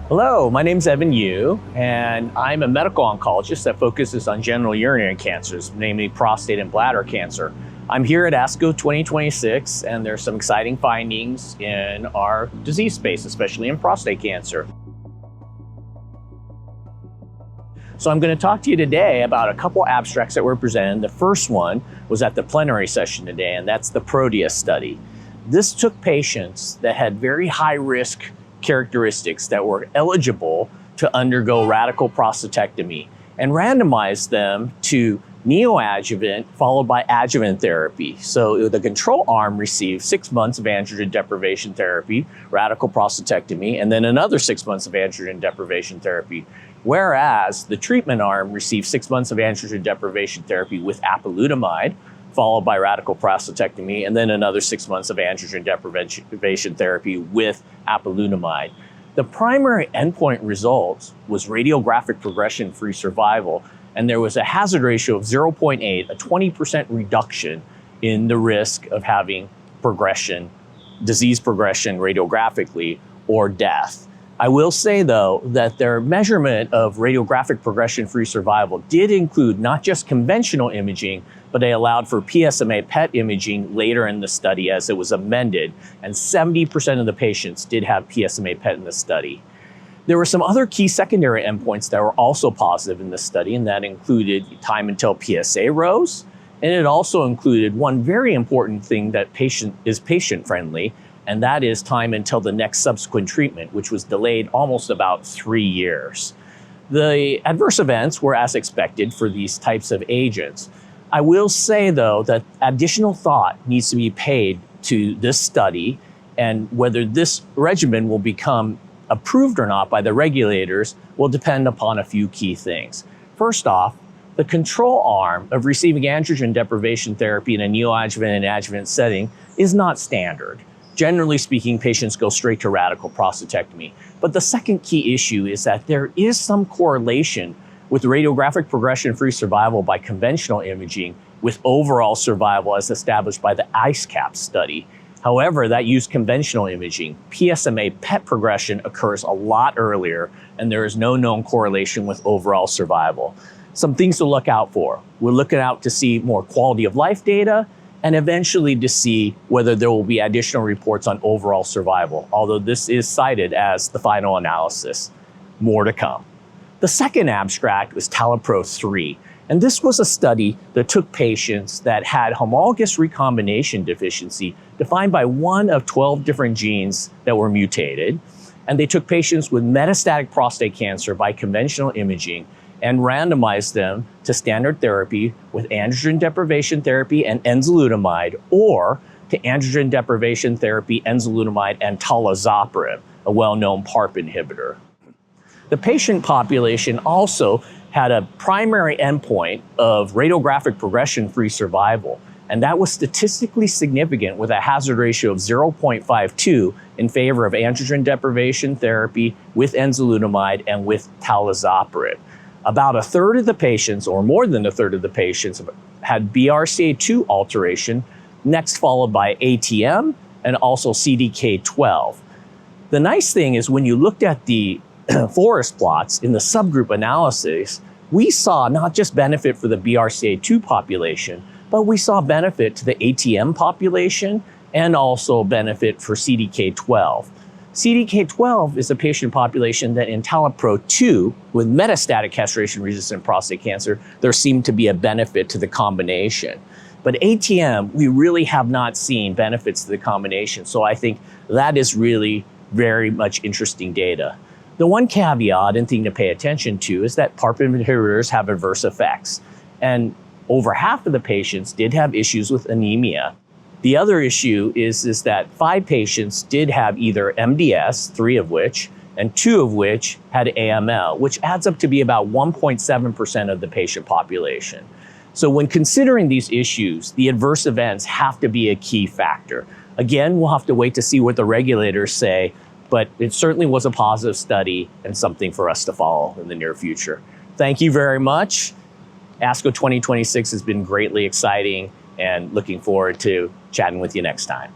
Hello, my name is 𝗣𝗥𝗢𝗧𝗘𝗨𝗦, and I'm a medical oncologist that focuses on genital urinary cancers, namely prostate and bladder cancer. I'm here at ASCO 2026, and there's some exciting findings in our disease space, especially in prostate cancer. So I'm going to talk to you today about a couple abstracts that were presented. The first one was at the plenary session today, and that's the Proteus study. This took patients that had very high risk characteristics that were eligible to undergo radical prostatectomy and randomized them to neoadjuvant followed by adjuvant therapy. So the control arm received 6 months of androgen deprivation therapy, radical prostatectomy, and then another 6 months of androgen deprivation therapy. Whereas the treatment arm received 6 months of androgen deprivation therapy with apalutamide, followed by radical prostatectomy, and then another 6 months of androgen deprivation therapy with apalutamide. The primary endpoint results was radiographic progression-free survival, and there was a hazard ratio of 0.8, a 20% reduction in the risk of having progression, disease progression radiographically, or death. I will say, though, that their measurement of radiographic progression-free survival did include not just conventional imaging, but they allowed for PSMA PET imaging later in the study as it was amended, and 70% of the patients did have PSMA PET in the study. There were some other key secondary endpoints that were also positive in the study, and that included time until PSA rose, and it also included one very important thing that is patient-friendly, and that is time until the next subsequent treatment, which was delayed almost about 3 years. The adverse events were as expected for these types of agents. I will say, though, that additional thought needs to be paid to this study, and whether this regimen will become approved or not by the regulators will depend upon a few key things. First off, the control arm of receiving androgen deprivation therapy in a neoadjuvant and adjuvant setting is not standard. Generally speaking, patients go straight to radical prostatectomy. But the second key issue is that there is some correlation with radiographic progression-free survival by conventional imaging with overall survival as established by the ICECAP study. However, that used conventional imaging. PSMA PET progression occurs a lot earlier, and there is no known correlation with overall survival. Some things to look out for. We're looking out to see more quality of life data, and eventually to see whether there will be additional reports on overall survival, although this is cited as the final analysis. More to come. The second abstract was TALAPRO-3, and this was a study that took patients that had homologous recombination deficiency defined by one of 12 different genes that were mutated, and they took patients with metastatic prostate cancer by conventional imaging and randomized them to standard therapy with androgen deprivation therapy and enzalutamide, or to androgen deprivation therapy, enzalutamide, and Talazoparib, a well-known PARP inhibitor. The patient population also had a primary endpoint of radiographic progression-free survival, and that was statistically significant with a hazard ratio of 0.52 in favor of androgen deprivation therapy with enzalutamide and with Talazoparib. About a third of the patients, or more than a third of the patients, had BRCA2 alteration, next followed by ATM and also CDK12. The nice thing is when you looked at the forest plots in the subgroup analysis, we saw not just benefit for the BRCA2 population, but we saw benefit to the ATM population and also benefit for CDK12. CDK12 is a patient population that in TALAPRO-2, with metastatic castration-resistant prostate cancer, there seemed to be a benefit to the combination. But ATM, we really have not seen benefits to the combination, so I think that is really very much interesting data. The one caveat and thing to pay attention to is that PARP inhibitors have adverse effects, and over half of the patients did have issues with anemia. The other issue is that 5 patients did have either MDS, 3 of which, and 2 of which had AML, which adds up to be about 1.7% of the patient population. So when considering these issues, the adverse events have to be a key factor. Again, we'll have to wait to see what the regulators say, but it certainly was a positive study and something for us to follow in the near future. Thank you very much. ASCO 2026 has been greatly exciting, and looking forward to chatting with you next time.